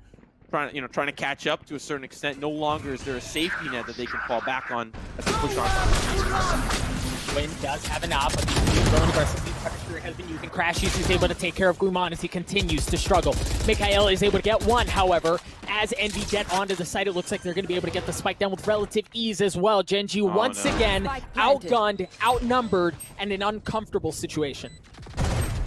Speaker 2: trying to catch up to a certain extent. No longer is there a safety net that they can fall back on as they push on.
Speaker 1: Win does have an op, but he's going aggressively. Predator has been using crashes. He's able to take care of Guimon as he continues to struggle. Mikael is able to get one, however. As Envy get onto the site, it looks like they're going to be able to get the spike down with relative ease as well. Gen.G once again outgunned, outnumbered, and an uncomfortable situation.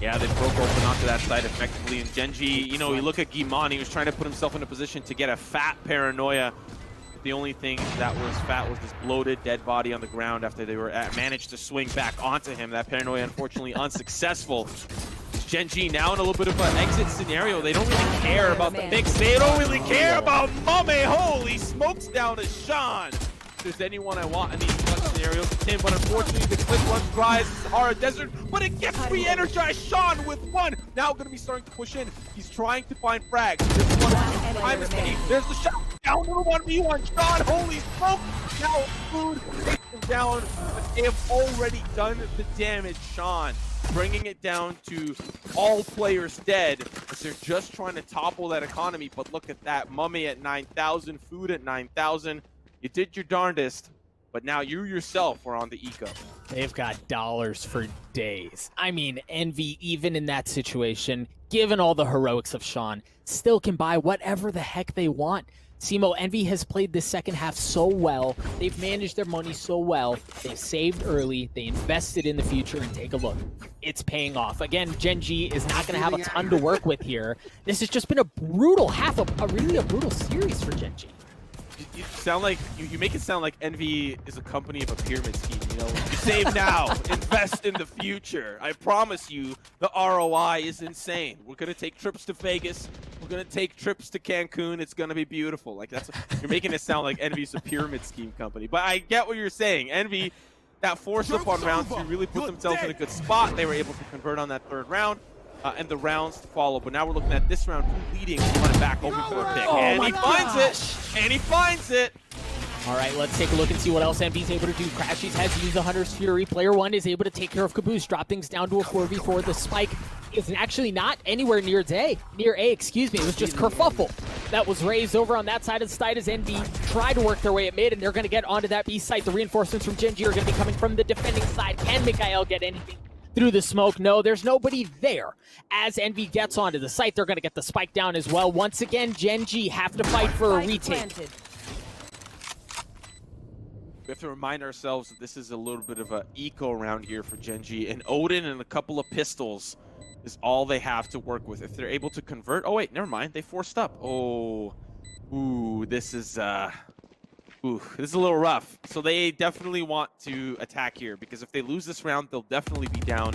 Speaker 2: Yeah, they broke open onto that side effectively, and Gen.G, you know, you look at Guimon, he was trying to put himself in a position to get a fat paranoia. The only thing that was fat was this bloated dead body on the ground after they were managed to swing back onto him. That paranoia, unfortunately, unsuccessful. Gen.G now in a little bit of an exit scenario. They don't really care about the mix. They don't really care about Mame. Holy smokes down to Sean. If there's anyone I want in these scenarios, it's him, but unfortunately the clip runs dry. It's Sahara Desert, but it gets re-energized. Sean with one. Now going to be starting to push in. He's trying to find frags. There's the shot. Down to the 1v1. Sean, holy smoke. Now food takes him down, but they have already done the damage. Sean bringing it down to all players dead as they're just trying to topple that economy. But look at that. Mummy at 9,000, food at 9,000. You did your darndest, but now you yourself are on the eco.
Speaker 1: They've got dollars for days. I mean, Envy, even in that situation, given all the heroics of Sean, still can buy whatever the heck they want. Simo, Envy has played this second half so well. They've managed their money so well. They've saved early. They invested in the future, and take a look. It's paying off. Again, Gen.G is not going to have a ton to work with here. This has just been a brutal half, really a brutal series for Gen.G.
Speaker 2: You sound like you make it sound like Envy is a company of a pyramid scheme. You know, you save now, invest in the future. I promise you, the ROI is insane. We're gonna take trips to Vegas. We're gonna take trips to Cancun. It's gonna be beautiful. Like you're making it sound like Envy's a pyramid scheme company. But I get what you're saying. Envy, that force up on round 2 really put themselves in a good spot. They were able to convert on that third round. And the rounds to follow. But now we're looking at this round, who's leading, running back open for a pick. And he finds it! And he finds it!
Speaker 1: All right, let's take a look and see what else Envy's able to do. Crashies has used the Hunter's Fury. Player 1 is able to take care of Caboose, drop things down to a 4v4. The spike is actually not anywhere near A. It was just kerfuffle that was raised over on that side of the site as Envy tried to work their way at mid, and they're going to get onto that B site. The reinforcements from Gen.G are going to be coming from the defending side. Can Mikael get anything through the smoke? No, there's nobody there. As Envy gets onto the site, they're going to get the spike down as well. Once again, Gen.G have to fight for a retake.
Speaker 2: We have to remind ourselves that this is a little bit of an eco round here for Gen.G. And Odin and a couple of pistols is all they have to work with. If they're able to convert... Oh, wait, never mind. They forced up. Oh. Ooh, this is a little rough. So they definitely want to attack here, because if they lose this round, they'll definitely be down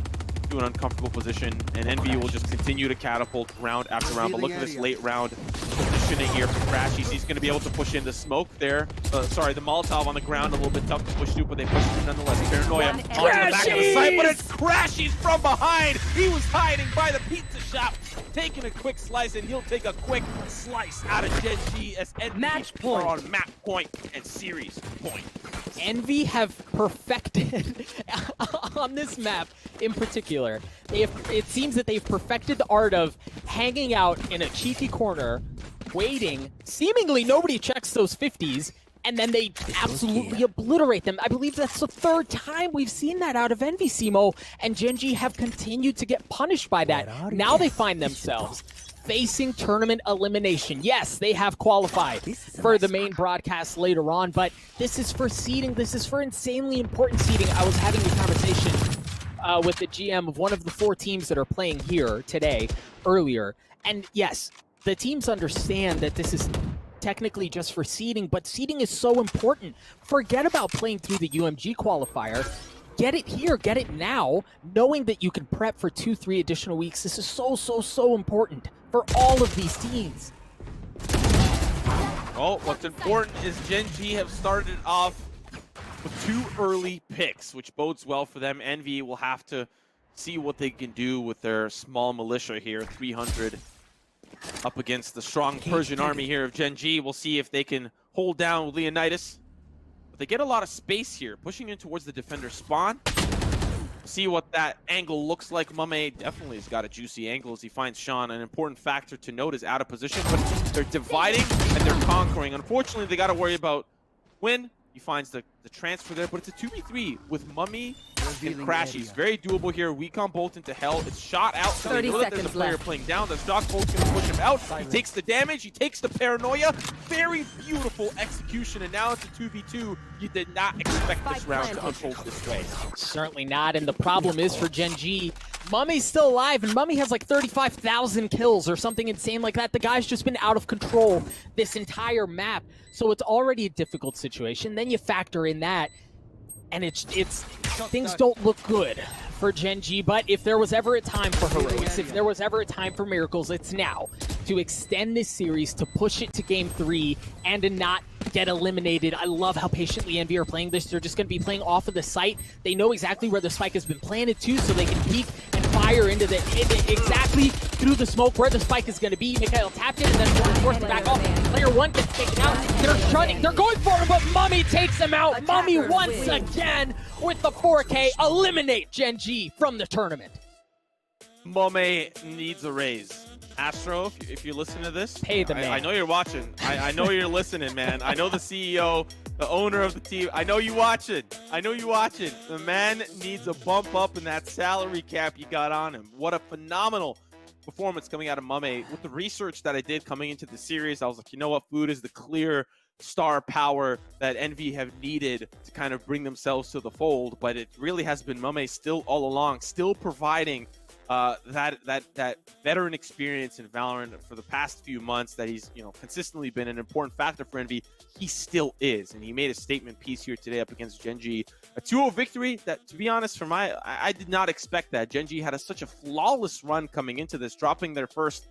Speaker 2: to an uncomfortable position, and Envy will just continue to catapult round after round. But look at this late round positioning here for Crashies. He's going to be able to push in the smoke there. Sorry, the Molotov on the ground, a little bit tough to push through, but they push through nonetheless. Paranoia onto the back of the site, but it's Crashies from behind. He was hiding by the pizza shop, taking a quick slice, and he'll take a quick slice out of Gen.G as Envy are on map point and series point.
Speaker 1: Envy have perfected on this map in particular. It seems that they've perfected the art of hanging out in a cheeky corner, waiting. Seemingly nobody checks those 50s, and then they absolutely obliterate them. I believe that's the third time we've seen that out of Envy, Simo, and Gen.G have continued to get punished by that. Now they find themselves facing tournament elimination. Yes, they have qualified for the main broadcast later on, but this is for seeding. This is for insanely important seeding. I was having a conversation with the GM of one of the 4 teams that are playing here today, earlier. And yes, the teams understand that this is technically just for seeding, but seeding is so important. Forget about playing through the UMG qualifier. Get it here, get it now, knowing that you can prep for 2-3 additional weeks. This is so important for all of these teams.
Speaker 2: Well, what's important is Gen.G have started off with 2 early picks, which bodes well for them. Envy will have to see what they can do with their small militia here, 300 up against the strong Persian army here of Gen.G. We'll see if they can hold down with Leonidas. But they get a lot of space here, pushing in towards the defender spawn. See what that angle looks like. Mame definitely has got a juicy angle as he finds Sean. An important factor to note is out of position, but they're dividing and they're conquering. Unfortunately, they got to worry about Win. He finds the transfer there, but it's a 2v3 with Mummy and Crashies. Very doable here. Recon Bolt into Hell. It's shot out, so they know that there's a player playing down. The Shock Bolt's going to push him out. He takes the damage. He takes the paranoia. Very beautiful execution, and now it's a 2v2. You did not expect this round to unfold this way.
Speaker 1: Certainly not, and the problem is for Gen.G, Mummy's still alive, and Mummy has like 35,000 kills or something insane like that. The guy's just been out of control this entire map, so it's already a difficult situation. Then you factor in that, and it's things don't look good for Gen.G, but if there was ever a time for heroics, if there was ever a time for miracles, it's now. To extend this series, to push it to Game 3, and to not get eliminated. I love how patiently Envy are playing this. They're just going to be playing off of the site. They know exactly where the spike has been planted to, so they can peek and fire into exactly through the smoke where the spike is going to be. Mikhail tapped it, and then forced to back off. Player 1 gets taken out. They're shunning. They're going for him, but Mummy takes him out. Mummy once again with the 4K eliminate Gen.G from the tournament.
Speaker 2: Mame needs a raise. Astro, if you listen to this,
Speaker 1: pay the man.
Speaker 2: I know you're watching. I know you're listening, man. I know the CEO, the owner of the team. I know you watching. I know you watching. The man needs a bump up in that salary cap you got on him. What a phenomenal performance coming out of Mame. With the research that I did coming into the series, I was like, you know what? Food is the clear star power that Envy have needed to kind of bring themselves to the fold, but it really has been Mame still all along, still providing that veteran experience in Valorant for the past few months that he's consistently been an important factor for Envy. He still is, and he made a statement piece here today up against Gen.G. A 2-0 victory that, to be honest, I did not expect that. Gen.G had such a flawless run coming into this, dropping their first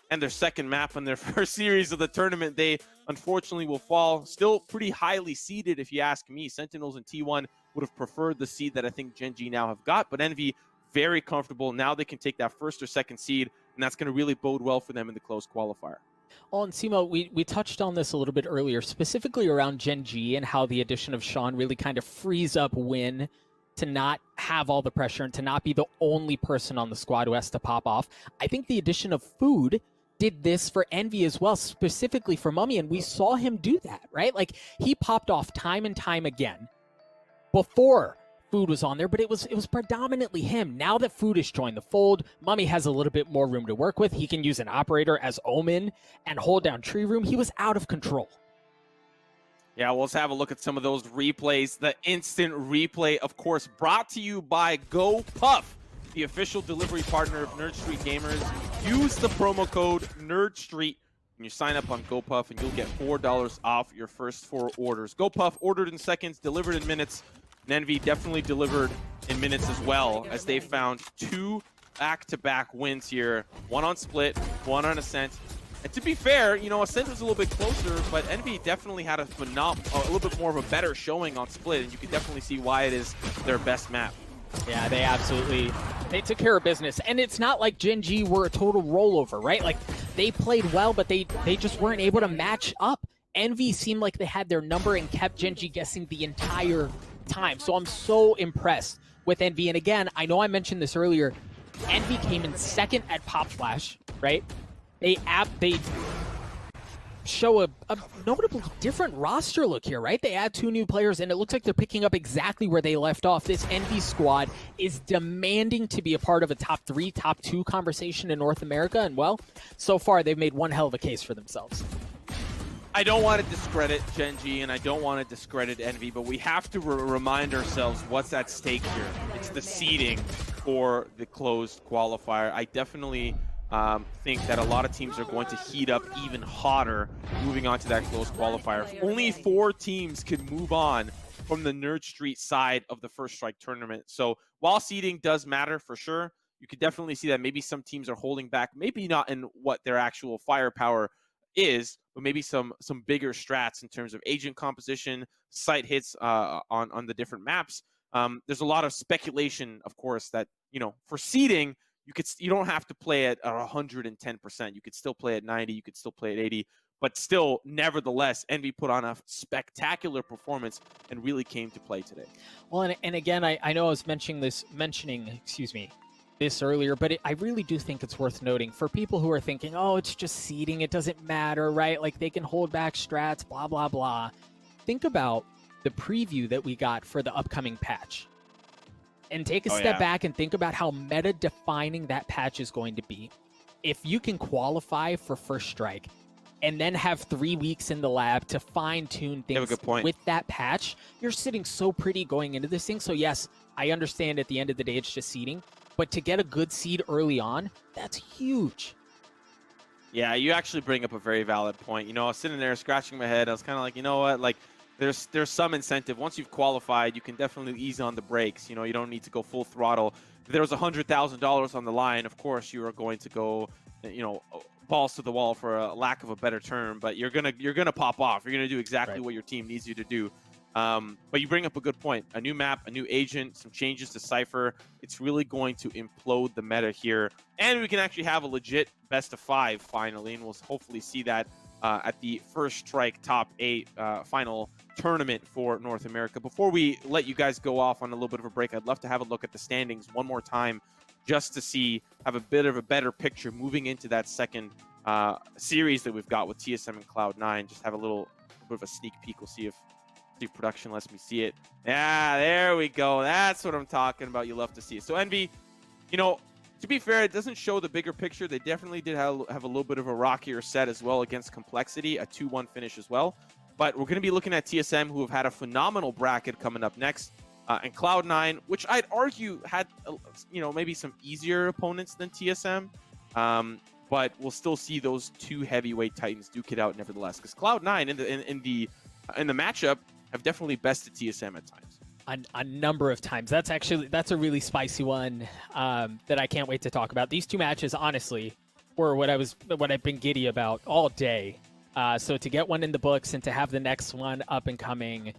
Speaker 2: and their second map in their first series of the tournament. They unfortunately will fall. Still pretty highly seeded, if you ask me. Sentinels and T1 would have preferred the seed that I think Gen.G now have got, but Envy very comfortable. Now they can take that first or second seed, and that's going to really bode well for them in the close qualifier.
Speaker 1: Oh, and Simo, we touched on this a little bit earlier, specifically around Gen.G and how the addition of Sean really kind of frees up Win to not have all the pressure and to not be the only person on the squad who has to pop off. I think the addition of Food did this for Envy as well, specifically for Mummy, and we saw him do that, right? Like, he popped off time and time again before Food was on there, but it was predominantly him. Now that Food has joined the fold, Mummy has a little bit more room to work with. He can use an operator as Omen and hold down Tree Room. He was out of control.
Speaker 2: Yeah, well, let's have a look at some of those replays. The instant replay, of course, brought to you by GoPuff, the official delivery partner of Nerd Street Gamers. Use the promo code NerdStreet when you sign up on GoPuff, and you'll get $4 off your first 4 orders. GoPuff, ordered in seconds, delivered in minutes. And Envy definitely delivered in minutes as well, as they found 2 back-to-back wins here. 1 on Split, 1 on Ascent. And to be fair, Ascent was a little bit closer, but Envy definitely had a little bit more of a better showing on Split, and you can definitely see why it is their best map.
Speaker 1: Yeah, they took care of business. And it's not like Gen.G were a total rollover, right? Like, they played well, but they just weren't able to match up. Envy seemed like they had their number and kept Gen.G guessing the entire time. So I'm so impressed with Envy. And again, I know I mentioned this earlier, Envy came in second at Pop Flash, right? They show a notably different roster look here, right? They add 2 new players, and it looks like they're picking up exactly where they left off. This Envy squad is demanding to be a part of a top 3, top 2 conversation in North America, and well, so far they've made one hell of a case for themselves.
Speaker 2: I don't want to discredit Gen.G and I don't want to discredit Envy, but we have to remind ourselves what's at stake here. It's the seeding for the closed qualifier. I definitely think that a lot of teams are going to heat up even hotter moving on to that closed qualifier. Only 4 teams can move on from the Nerd Street side of the First Strike tournament. So while seeding does matter for sure, you could definitely see that maybe some teams are holding back, maybe not in what their actual firepower is, but maybe some bigger strats in terms of agent composition, site hits on the different maps. There's a lot of speculation, of course, that, you know, for seeding, you don't have to play at 110%. You could still play at 90. You could still play at 80. But still, nevertheless, Envy put on a spectacular performance and really came to play today.
Speaker 1: Well, and again, I know I was mentioning this earlier, but I really do think it's worth noting for people who are thinking, oh, it's just seeding, it doesn't matter, right? Like they can hold back strats, blah, blah, blah. Think about the preview that we got for the upcoming patch. And take a step back and think about how meta-defining that patch is going to be. If you can qualify for First Strike and then have 3 weeks in the lab to fine-tune things with that patch, you're sitting so pretty going into this thing. So yes, I understand at the end of the day it's just seeding, but to get a good seed early on, that's huge.
Speaker 2: Yeah, you actually bring up a very valid point. You know, I was sitting there scratching my head. I was kind of like, you know what, like, there's some incentive. Once you've qualified, you can definitely ease on the brakes. You know, you don't need to go full throttle. If there was $100,000 on the line, of course you are going to go, you know, balls to the wall for a lack of a better term. But you're gonna pop off. You're gonna do exactly what your team needs you to do. But you bring up a good point. A new map, a new agent, some changes to Cypher. It's really going to implode the meta here, and we can actually have a legit best of 5 finally, and we'll hopefully see that at the First Strike top 8 final tournament for North America. Before we let you guys go off on a little bit of a break, I'd love to have a look at the standings one more time just to have a bit of a better picture moving into that second series that we've got with TSM and Cloud9. Just have a little bit of a sneak peek. We'll see if production lets me see it. Yeah, there we go. That's what I'm talking about. You love to see it. So Envy, you know, to be fair, it doesn't show the bigger picture. They definitely did have a little bit of a rockier set as well against Complexity, a 2-1 finish as well. But we're going to be looking at TSM, who have had a phenomenal bracket coming up next, and Cloud9, which I'd argue had, you know, maybe some easier opponents than TSM. But we'll still see those 2 heavyweight titans duke it out nevertheless, because Cloud9 in the matchup have definitely bested TSM at times.
Speaker 1: A number of times. That's a really spicy one that I can't wait to talk about. These 2 matches, honestly, were what I've been giddy about all day. So to get one in the books and to have the next one up and coming,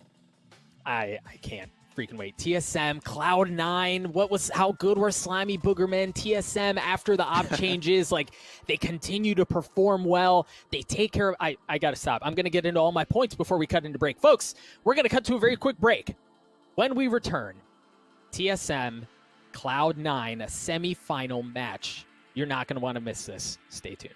Speaker 1: I can't freaking wait. TSM, Cloud9, how good were Slimy Boogerman? TSM, after the op changes, like, they continue to perform well. They take care of... I gotta stop. I'm gonna get into all my points before we cut into break. Folks, we're gonna cut to a very quick break. When we return, TSM, Cloud9, a semi-final match. You're not gonna want to miss this. Stay tuned.